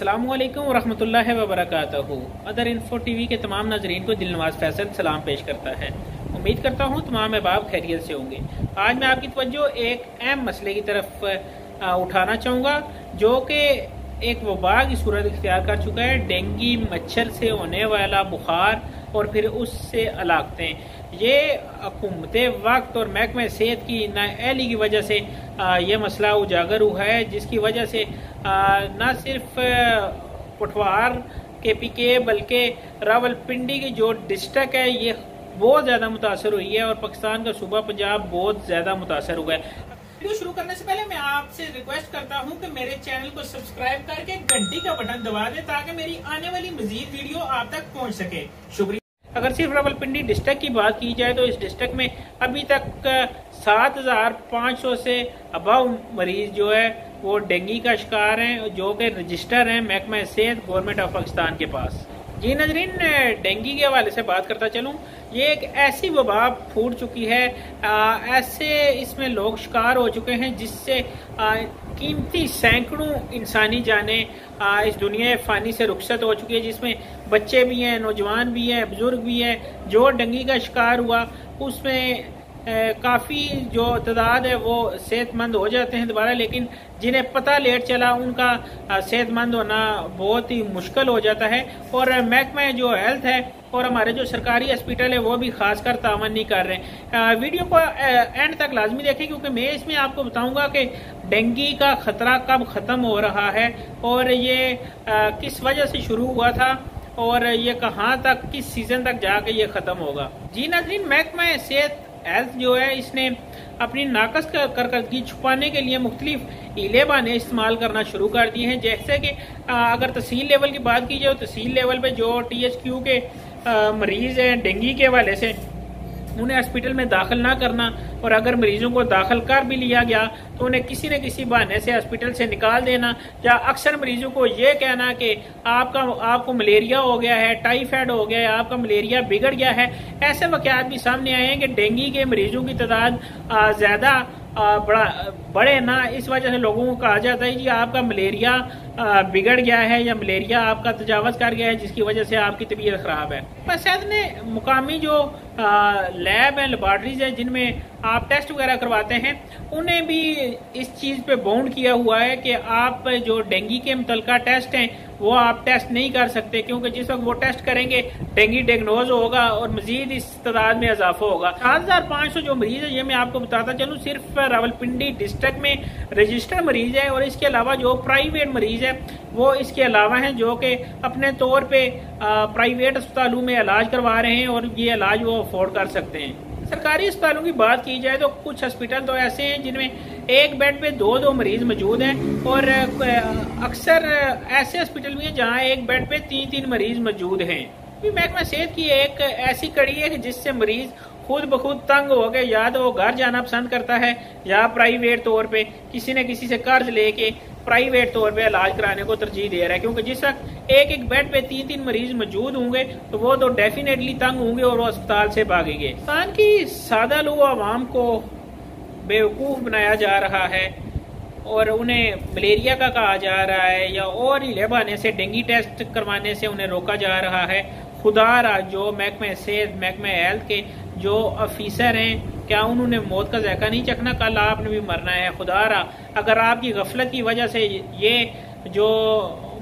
अस्सलामुअलैकुम वरहमतुल्लाहि वबरकातुहू। Other info TV के तमाम नाजरीन को दिलनवाज फैसल सलाम पेश करता है। उम्मीद करता हूँ तमाम अहबाब खैरियत से होंगे। आज मैं आपकी तवज्जो एक अहम मसले की तरफ उठाना चाहूँगा जो कि एक वबा की सूरत इख्तियार कर चुका है। डेंगू मच्छर से होने वाला बुखार और फिर उससे अलाकतें। ये हुकूमत वक्त और महकमे सेहत की नाअहली की वजह से ये मसला उजागर हुआ है, जिसकी वजह से न सिर्फ पटवार के पीके बल्कि रावलपिंडी की जो डिस्ट्रिक्ट है ये बहुत ज़्यादा मुतासर हुई है और पाकिस्तान का सूबा पंजाब बहुत ज़्यादा मुतासर हुआ है। वीडियो शुरू करने से पहले मैं आपसे रिक्वेस्ट करता हूं कि मेरे चैनल को सब्सक्राइब करके घंटी का बटन दबा दें ताकि मेरी आने वाली मजीद वीडियो आप तक पहुंच सके। शुक्रिया। अगर सिर्फ रावलपिंडी डिस्ट्रिक्ट की बात की जाए तो इस डिस्ट्रिक्ट में अभी तक 7500 से अबव मरीज जो है वो डेंगू का शिकार हैं, जो कि रजिस्टर हैं महकमा सेहत गवर्नमेंट ऑफ पाकिस्तान के पास। जी नाजरीन, डेंगू के हवाले से बात करता चलूँ, ये एक ऐसी वबा फूट चुकी है, ऐसे इसमें लोग शिकार हो चुके हैं जिससे कीमती सैकड़ों इंसानी जानें इस दुनिया फानी से रुखसत हो चुकी है, जिसमें बच्चे भी हैं, नौजवान भी हैं, बुजुर्ग भी हैं। जो डेंगू का शिकार हुआ उसमें काफ़ी जो तादाद है वो सेहतमंद हो जाते हैं दोबारा, लेकिन जिन्हें पता लेट चला उनका सेहतमंद होना बहुत ही मुश्किल हो जाता है। और महकमा जो हेल्थ है और हमारे जो सरकारी हॉस्पिटल है वो भी खासकर तावन नहीं कर रहे। वीडियो को एंड तक लाजमी देखें क्योंकि मैं इसमें आपको बताऊंगा कि डेंगू का खतरा कब ख़त्म हो रहा है और ये किस वजह से शुरू हुआ था और ये कहाँ तक किस सीजन तक जाके ये ख़त्म होगा। जी नाज़रीन, महकमा सेहत हेल्थ जो है इसने अपनी नाकस कारकर्दगी छुपाने के लिए मुख्तलिफ हीले बहाने इस्तेमाल करना शुरू कर दिए हैं। जैसे कि अगर तहसील लेवल की बात की जाए तो तहसील लेवल पे जो THQ के मरीज हैं डेंगू के हवाले से उन्हें हॉस्पिटल में दाखिल ना करना, और अगर मरीजों को दाखिल कर भी लिया गया तो उन्हें किसी न किसी बहाने से हॉस्पिटल से निकाल देना, या अक्सर मरीजों को ये कहना कि आपको मलेरिया हो गया है, टाइफाइड हो गया है, आपका मलेरिया बिगड़ गया है। ऐसे वाक़यात भी सामने आए हैं कि डेंगू के मरीजों की तादाद ज़्यादा बढ़े ना, इस वजह से लोगों को कहा जाता है जी आपका मलेरिया बिगड़ गया है या मलेरिया आपका तजावज़ कर गया है जिसकी वजह से आपकी तबीयत ख़राब है। पंचायत ने मुकामी जो लैब है, लेबॉर्ट्रीज है जिनमें आप टेस्ट वगैरह करवाते हैं, उन्हें भी इस चीज़ पे बाउंड किया हुआ है कि आप जो डेंगू के मुतल्लिका टेस्ट हैं वो आप टेस्ट नहीं कर सकते, क्योंकि जिस वक्त वो टेस्ट करेंगे डेंगू डायग्नोज होगा और मजीद इस तादाद में इजाफा होगा। 7500 जो मरीज है ये मैं आपको बताता चलूँ सिर्फ रावलपिंडी डिस्ट्रिक्ट में रजिस्टर्ड मरीज है, और इसके अलावा जो प्राइवेट मरीज है वो इसके अलावा हैं जो कि अपने तौर पे प्राइवेट अस्पतालों में इलाज करवा रहे हैं और ये इलाज वो अफोर्ड कर सकते हैं। सरकारी अस्पतालों की बात की जाए तो कुछ हॉस्पिटल तो ऐसे हैं जिनमें एक बेड पे दो मरीज मौजूद हैं, और अक्सर ऐसे हॉस्पिटल भी हैं जहां एक बेड पे तीन मरीज मौजूद हैं। महकमा सेहत की एक ऐसी कड़ी है कि जिससे मरीज खुद ब खुद तंग हो गए, या तो वो घर जाना पसंद करता है या प्राइवेट तौर पे किसी न किसी से कर्ज लेके प्राइवेट तौर पे इलाज कराने को तरजीह दे रहा है, क्योंकि जिस वक्त एक बेड पे तीन मरीज मौजूद होंगे तो वो तो डेफिनेटली तंग होंगे और वो अस्पताल से भागेंगे। पाकिस्तान की सादा लोग आवाम को बेवकूफ़ बनाया जा रहा है और उन्हें मलेरिया का कहा जा रहा है या और हीले बहाने से डेंगू टेस्ट करवाने से उन्हें रोका जा रहा है। खुदारा जो महकमा सेहत महकमा हेल्थ के जो ऑफिसर हैं, क्या उन्होंने मौत का जायका नहीं चखना? कल आपने भी मरना है। खुदारा अगर आपकी गफलत की वजह से ये जो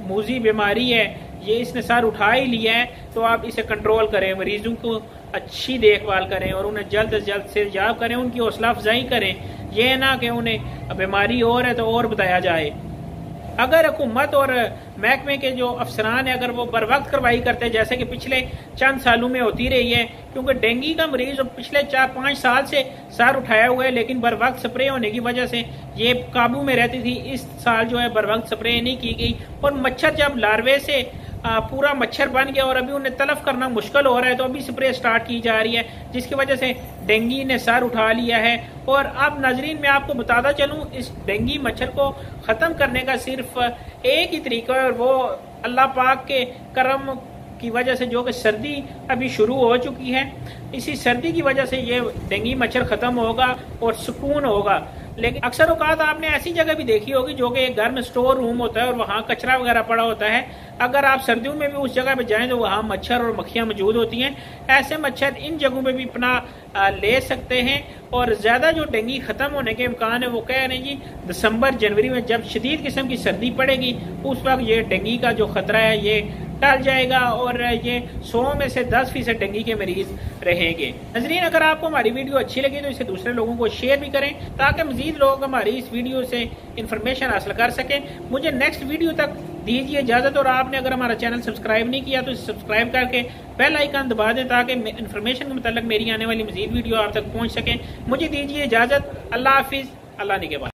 मूजी बीमारी है ये इसने सर उठा ही लिया है तो आप इसे कंट्रोल करें, मरीजों को अच्छी देखभाल करें और उन्हें जल्द से जल्द सेहतयाब करें, उनकी हौसला अफजाई करें। ये ना कि उन्हें बीमारी और है तो और बताया जाए। अगर हुकूमत और महकमे के जो अफसरान है अगर वो बर वक्त कार्रवाई करते जैसे कि पिछले चंद सालों में होती रही है, क्योंकि डेंगू का मरीज पिछले 4-5 साल से सर उठाया हुआ है लेकिन बर वक्त स्प्रे होने की वजह से ये काबू में रहती थी। इस साल जो है बर वक्त स्प्रे नहीं की गई और मच्छर जब लार्वे से पूरा मच्छर बन गया और अभी उन्हें तलफ करना मुश्किल हो रहा है तो अभी स्प्रे स्टार्ट की जा रही है, जिसकी वजह से डेंगू ने सर उठा लिया है। और अब नाजरीन मैं आपको बताता चलूं, इस डेंगू मच्छर को ख़त्म करने का सिर्फ एक ही तरीका है और वो अल्लाह पाक के करम की वजह से जो कि सर्दी अभी शुरू हो चुकी है, इसी सर्दी की वजह से ये डेंगू मच्छर ख़त्म होगा और सुकून होगा। लेकिन अक्सर औकात आपने ऐसी जगह भी देखी होगी जो कि एक घर में स्टोर रूम होता है और वहाँ कचरा वगैरह पड़ा होता है। अगर आप सर्दियों में भी उस जगह पे जाएं तो वहाँ मच्छर और मक्खियाँ मौजूद होती हैं। ऐसे मच्छर इन जगहों पे भी अपना ले सकते हैं। और ज़्यादा जो डेंगू ख़त्म होने के इम्कान है वो कह रहे हैं जी दिसंबर जनवरी में जब शदीद किस्म की सर्दी पड़ेगी उस वक्त ये डेंगू का जो खतरा है ये टल जाएगा और ये 100 में से 10% डेंगू के मरीज रहेंगे। नजरीन, अगर आपको हमारी वीडियो अच्छी लगी तो इसे दूसरे लोगों को शेयर भी करें ताकि मजीद लोग हमारी इस वीडियो से इंफॉर्मेशन हासिल कर सकें। मुझे नेक्स्ट वीडियो तक दीजिए इजाजत और आपने अगर हमारा चैनल सब्सक्राइब नहीं किया तो इसे सब्सक्राइब करके बेल आइकन दबा दें ताकि इंफॉर्मेशन के मुताल्लिक मेरी आने वाली मजीद वीडियो आप तक पहुंच सके। मुझे दीजिए इजाजत। अल्लाह हाफिज। अल्लाह निगहबान।